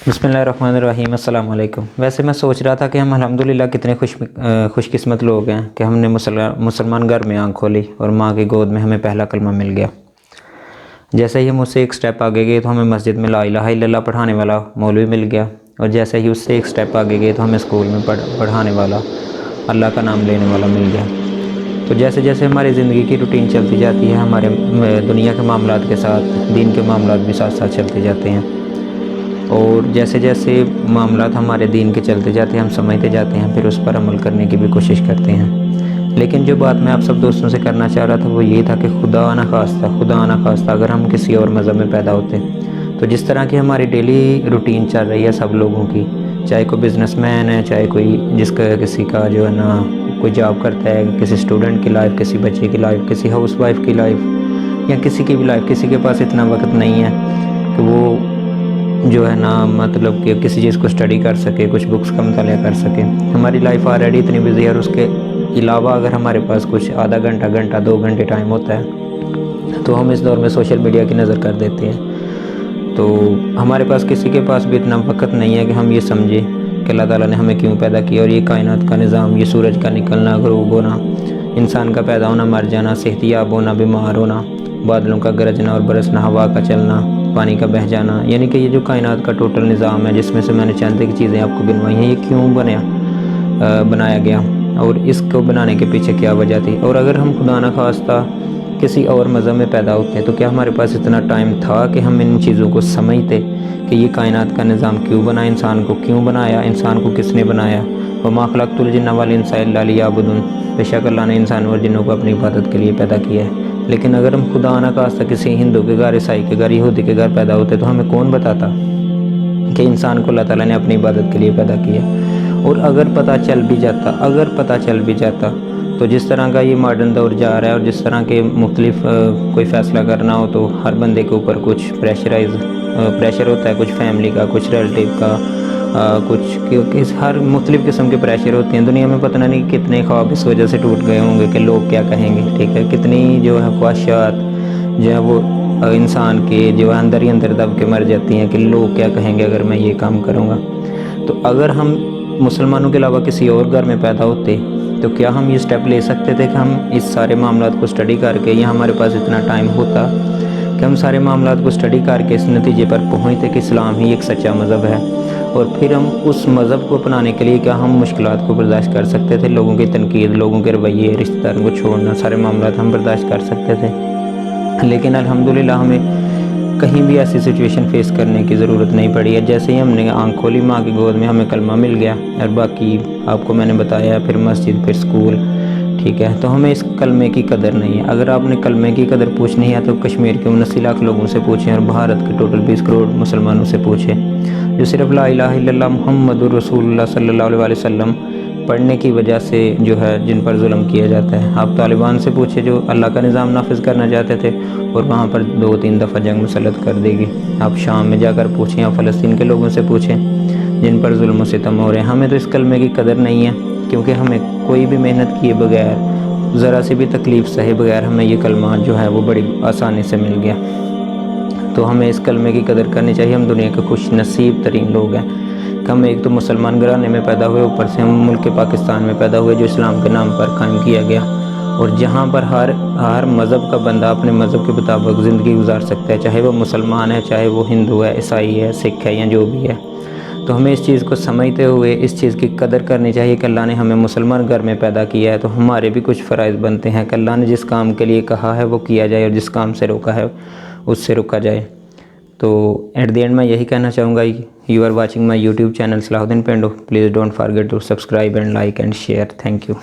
बिस्मिल्लाहिर्रहमानिर्रहीम अस्सलाम वालेकुम। वैसे मैं सोच रहा था कि हम अल्हम्दुलिल्लाह कितने खुशकिस्मत लोग हैं कि हमने मुसलमान घर में आँख खोली और माँ की गोद में हमें पहला कलमा मिल गया। जैसे ही हम उससे एक स्टेप आगे गए तो हमें मस्जिद में ला इलाहा इल्लल्लाह पढ़ाने वाला मौलवी मिल गया, और जैसे ही उससे एक स्टेप आगे गए तो हमें स्कूल में पढ़ाने वाला अल्लाह का नाम लेने वाला मिल गया। तो जैसे जैसे हमारी ज़िंदगी की रूटीन चलती जाती है, हमारे दुनिया के मामलात के साथ दीन के मामलात भी साथ साथ चलते जाते हैं, और जैसे जैसे मामलात हमारे दीन के चलते जाते हैं हम समझते जाते हैं, फिर उस पर अमल करने की भी कोशिश करते हैं। लेकिन जो बात मैं आप सब दोस्तों से करना चाह रहा था वो ये था कि खुदा ना खास्ता अगर हम किसी और मज़हब में पैदा होते तो जिस तरह की हमारी डेली रूटीन चल रही है सब लोगों की, चाहे कोई बिज़नेसमैन है, चाहे कोई किसी का जो है ना कोई जॉब करता है, किसी स्टूडेंट की लाइफ, किसी बच्चे की लाइफ, किसी हाउस वाइफ की लाइफ, या किसी की भी लाइफ, किसी के पास इतना वक्त नहीं है कि वो जो है ना मतलब कि किसी चीज़ को स्टडी कर सके, कुछ बुक्स का मुताला कर सके। हमारी लाइफ ऑलरेडी इतनी बिजी है, और उसके अलावा अगर हमारे पास कुछ आधा घंटा 2 घंटे टाइम होता है तो हम इस दौर में सोशल मीडिया की नज़र कर देते हैं। तो हमारे पास किसी के पास भी इतना वक्त नहीं है कि हम ये समझें कि अल्लाह ताला ने हमें क्यों पैदा किया, और ये कायनात का निज़ाम, ये सूरज का निकलना, ग़ुरूब होना, इंसान का पैदा होना, मर जाना, सेहतियाब होना, बीमार होना, बादलों का गरजना और बरसना, हवा का चलना, पानी का बह जाना, यानी कि ये जो कायनात का टोटल निज़ाम है जिसमें से मैंने चंद एक चीज़ें आपको गिनवाई हैं, ये क्यों बनाया गया और इसको बनाने के पीछे क्या वजह थी। और अगर हम खुदा न खास्ता किसी और मज़हब में पैदा होते हैं तो क्या हमारे पास इतना टाइम था कि हम इन चीज़ों को समझते कि ये कायनात का निज़ाम क्यों बना, इंसान को क्यों बनाया, इंसान को किसने बनाया। वमा खलक़तुल जिन्ना वल इंसा इल्ला लियअबुदून, बेशक अल्लाह ने इंसान और जिन्नों को अपनी इबादत के लिए पैदा किया है। लेकिन अगर हम खुदा न खास्ता किसी हिंदू के घर, ईसाई के घर, यहूदी के घर पैदा होते तो हमें कौन बताता कि इंसान को अल्लाह ताला ने अपनी इबादत के लिए पैदा किया। और अगर पता चल भी जाता तो जिस तरह का ये मॉडर्न दौर जा रहा है, और जिस तरह के मुख्तलिफ कोई फ़ैसला करना हो तो हर बंदे के ऊपर कुछ प्रेशर होता है, कुछ फैमिली का, कुछ रिलेटिव का, कुछ हर मुख्तलिफ़ किस्म के प्रेशर होते हैं। दुनिया में पता नहीं कितने ख्वाब इस वजह से टूट गए होंगे कि लोग क्या कहेंगे, ठीक है। कितनी जो है ख्वाहिशात जो है वो इंसान के जो है अंदर ही अंदर दब के मर जाती हैं कि लोग क्या कहेंगे अगर मैं ये काम करूँगा। तो अगर हम मुसलमानों के अलावा किसी और घर में पैदा होते तो क्या हम ये स्टेप ले सकते थे कि हम इस सारे मामलात को स्टडी करके, या हमारे पास इतना टाइम होता कि हम सारे मामलात को स्टडी करके इस नतीजे पर पहुँचते कि इस्लाम ही एक सच्चा मज़हब है, और फिर हम उस मज़हब को अपनाने के लिए क्या हम मुश्किलात को बर्दाश्त कर सकते थे। लोगों की तनकीद, लोगों के रवैये, रिश्तेदारों को छोड़ना, सारे मामलात हम बर्दाश्त कर सकते थे। लेकिन अल्हम्दुलिल्लाह हमें कहीं भी ऐसी सिचुएशन फ़ेस करने की ज़रूरत नहीं पड़ी है। जैसे ही हमने आँख खोली माँ की गोद में हमें कलमा मिल गया, और बाकी आपको मैंने बताया, फिर मस्जिद, फिर स्कूल, ठीक है। तो हमें इस कलमे की कदर नहीं है। अगर आपने कलमे की कदर पूछनी है तो कश्मीर के 79 लाख लोगों से पूछें, और भारत के टोटल 20 करोड़ मुसलमानों से पूछें जो सिर्फ ला इलाहा इल्लल्लाह मुहम्मदुर रसूलुल्लाह सल्लल्लाहु अलैहि वसल्लम पढ़ने की वजह से जो है जिन पर जुल्म किया जाता है। आप तालिबान से पूछे जो अल्लाह का निज़ाम नाफिज करना चाहते थे और वहाँ पर 2-3 दफ़ा जंग मुसल्लत कर देगी। आप शाम में जाकर पूछें, या फ़लस्तीन के लोगों से पूछें जिन पर जुल्म और सितम हो रहे हैं। हमें तो इस कलमे की कदर नहीं है, क्योंकि हमें कोई भी मेहनत किए बगैर, ज़रा सी भी तकलीफ़ सहे बगैर हमें ये कलमा जो है वो बड़ी आसानी से मिल गया। तो हमें इस कलमे की कदर करनी चाहिए। हम दुनिया के खुश नसीब तरीन लोग हैं कि हम एक तो मुसलमान घराने में पैदा हुए, ऊपर से हम मुल्क पाकिस्तान में पैदा हुए जो इस्लाम के नाम पर कायम किया गया, और जहाँ पर हर मज़हब का बंदा अपने मज़हब के मुताबिक ज़िंदगी गुजार सकता है, चाहे वो मुसलमान है, चाहे वो हिंदू है, ईसाई है, सिख है, या जो भी है। तो हमें इस चीज़ को समझते हुए इस चीज़ की कदर करनी चाहिए कि अल्लाह ने हमें मुसलमान घर में पैदा किया है, तो हमारे भी कुछ फ़राइज़ बनते हैं कि अल्लाह ने जिस काम के लिए कहा है वो किया जाए, और जिस काम से रोका है उससे रुका जाए। तो एट द एंड मैं यही कहना चाहूँगा, you are watching my YouTube channel Salahuddin Pendo, please don't forget to subscribe and like and share. Thank you.